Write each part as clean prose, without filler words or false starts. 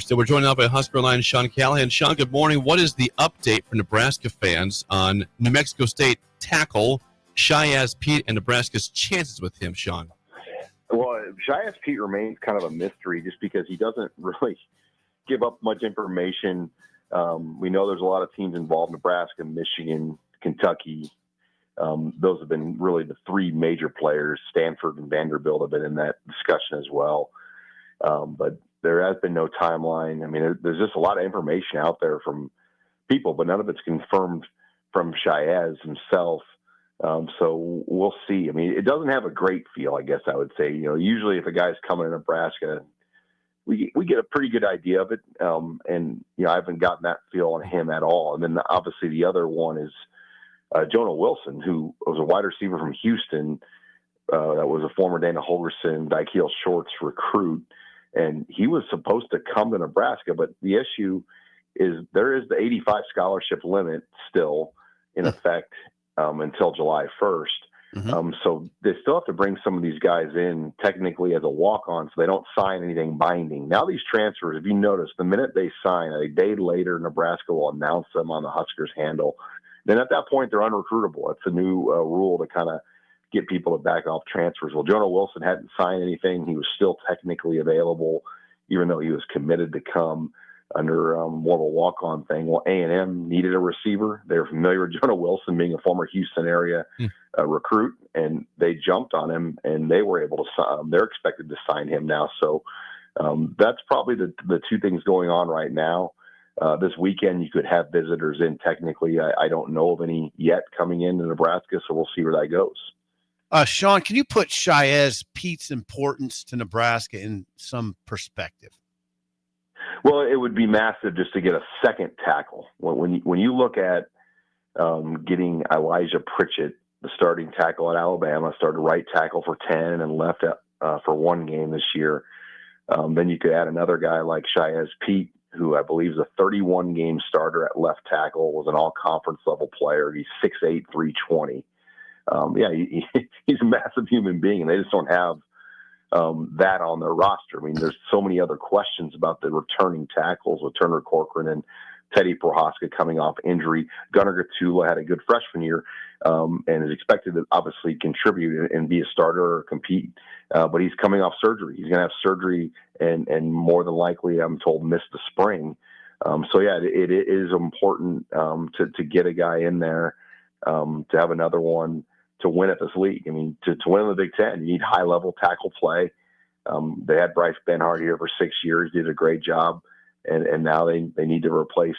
We're joined now by HuskerOnline Sean Callahan. Sean, good morning. What is the update for Nebraska fans on New Mexico State tackle Shiaz Pete and Nebraska's chances with him, Sean? Well, Shiaz Pete remains kind of a mystery just because he doesn't really give up much information. We know there's a lot of teams involved: Nebraska, Michigan, Kentucky. Those have been really the three major players. Stanford and Vanderbilt have been in that discussion as well. But there has been no timeline. I mean, there's just a lot of information out there from people, but none of it's confirmed from Shiaz himself. So we'll see. I mean, it doesn't have a great feel, I guess I would say. You know, usually if a guy's coming to Nebraska, we get a pretty good idea of it. And, you know, I haven't gotten that feel on him at all. And then obviously the other one is Jonah Wilson, who was a wide receiver from Houston. That was a former Dana Holgorsen, Dykeel Shorts recruit. And he was supposed to come to Nebraska, but the issue is there is the 85 scholarship limit still in effect until July 1st. Mm-hmm. So they still have to bring some of these guys in technically as a walk-on, so they don't sign anything binding. Now these transfers, if you notice, the minute they sign, a day later, Nebraska will announce them on the Huskers handle. Then at that point, they're unrecruitable. It's a new rule to kind of get people to back off transfers. Well, Jonah Wilson hadn't signed anything. He was still technically available, even though he was committed to come under more of a walk-on thing. Well, A&M needed a receiver. They're familiar with Jonah Wilson being a former Houston area recruit, and they jumped on him, and they were able to sign. They're expected to sign him now. So that's probably the two things going on right now. This weekend, you could have visitors in technically. I don't know of any yet coming into Nebraska, so we'll see where that goes. Sean, can you put Shiaz Pete's importance to Nebraska in some perspective? Well, it would be massive just to get a second tackle. When you look at getting Elijah Pritchett, the starting tackle at Alabama, started right tackle for 10 and left for one game this year. Then you could add another guy like Shiaz Pete, who I believe is a 31-game starter at left tackle, was an all-conference level player. He's 6'8", 320. He's a massive human being, and they just don't have that on their roster. I mean, there's so many other questions about the returning tackles with Turner Corcoran and Teddy Prohaska coming off injury. Gunnar Gatula had a good freshman year and is expected to obviously contribute and be a starter or compete. But he's coming off surgery. He's going to have surgery and more than likely, I'm told, miss the spring. It is important to get a guy in there, to have another one to win at this league. I mean, to win in the Big Ten, you need high-level tackle play. They had Bryce Benhart here for 6 years, did a great job, and now they need to replace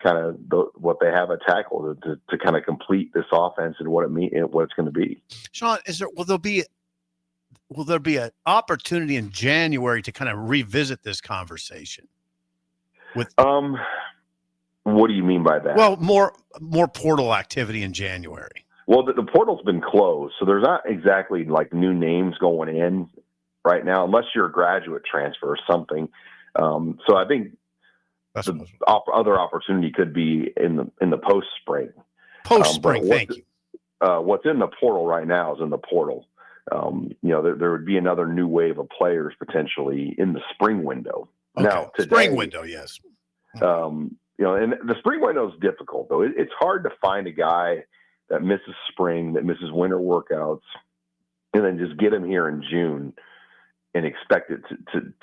kind of what they have at tackle to kind of complete this offense and what it's going to be. Sean, will there be an opportunity in January to kind of revisit this conversation? What do you mean by that? Well, more portal activity in January. Well, the portal's been closed, so there's not exactly like new names going in right now, unless you're a graduate transfer or something. So I think the other opportunity could be in the post-spring. Post-spring, thank you. What's in the portal right now is in the portal. There would be another new wave of players potentially in the spring window. Okay. Now, today, spring window, yes. And the spring window is difficult, though. It's hard to find a guy that misses spring, that misses winter workouts, and then just get him here in June and expect it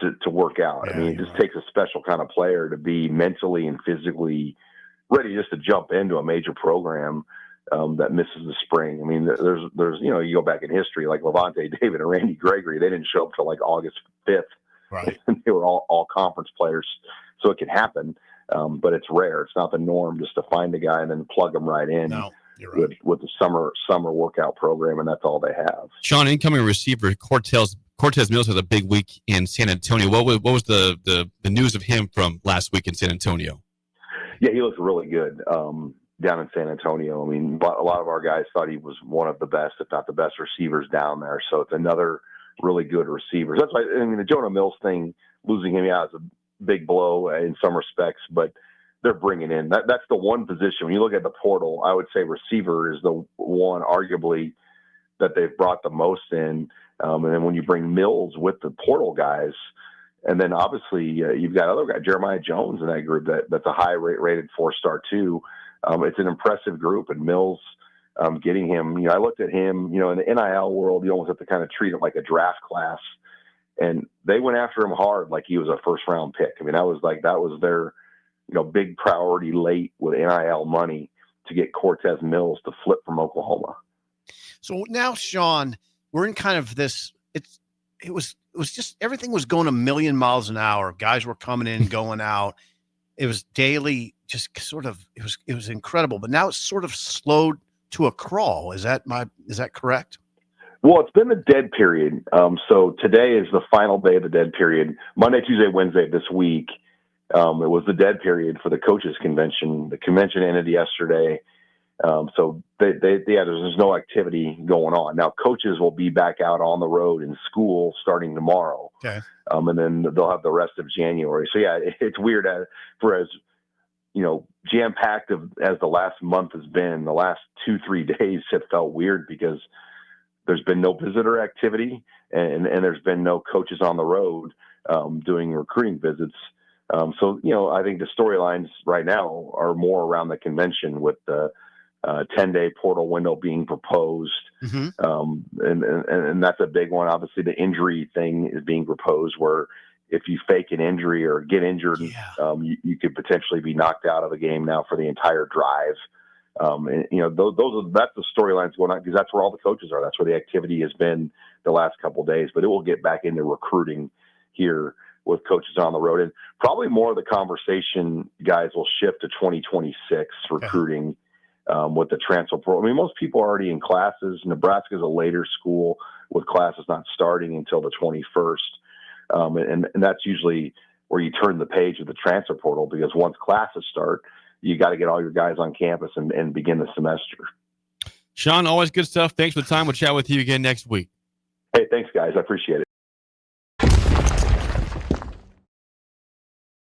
to work out. Yeah, I mean, it just takes a special kind of player to be mentally and physically ready just to jump into a major program that misses the spring. I mean, there's you go back in history, like Levante David and Randy Gregory, they didn't show up till like August 5th. Right. They were all conference players, so it can happen, but it's rare. It's not the norm just to find a guy and then plug him right in. No. You're right. With the summer workout program, and that's all they have. Sean, incoming receiver Cortez Mills had a big week in San Antonio. What was the news of him from last week in San Antonio? Yeah, he looks really good down in San Antonio. I mean, a lot of our guys thought he was one of the best, if not the best, receivers down there. So it's another really good receiver. That's why the Jonah Mills thing, losing him out, is a big blow in some respects, but they're bringing in. That's the one position. When you look at the portal, I would say receiver is the one arguably that they've brought the most in. And then when you bring Mills with the portal guys, And then obviously you've got other guy, Jeremiah Jones, in that group that's a high rated 4-star too. It's an impressive group, and Mills getting him. I looked at him. In the NIL world, you almost have to kind of treat it like a draft class, and they went after him hard like he was a first-round pick. I mean, that was their big priority late with NIL money to get Cortez Mills to flip from Oklahoma. So now, Sean, we're in kind of this. It was just everything was going a million miles an hour. Guys were coming in, going out. It was daily, just sort of. It was incredible. But now it's sort of slowed to a crawl. Is that correct? Well, it's been the dead period. So today is the final day of the dead period. Monday, Tuesday, Wednesday this week. It was the dead period for the coaches convention. The convention ended yesterday. So there's no activity going on. Now coaches will be back out on the road in school starting tomorrow. Okay. And then they'll have the rest of January. So yeah, it's weird for as jam-packed as the last month has been. The last 2-3 days have felt weird because there's been no visitor activity and there's been no coaches on the road doing recruiting visits. So I think the storylines right now are more around the convention with the 10-day portal window being proposed. Mm-hmm. And that's a big one. Obviously the injury thing is being proposed where if you fake an injury or get injured, you could potentially be knocked out of the game now for the entire drive. That's the storylines going on because that's where all the coaches are. That's where the activity has been the last couple of days, but it will get back into recruiting here with coaches on the road. And probably more of the conversation, guys, will shift to 2026 recruiting. With the transfer portal. I mean, most people are already in classes. Nebraska is a later school with classes not starting until the 21st. And that's usually where you turn the page of the transfer portal because once classes start, you got to get all your guys on campus and begin the semester. Sean, always good stuff. Thanks for the time. We'll chat with you again next week. Hey, thanks, guys. I appreciate it.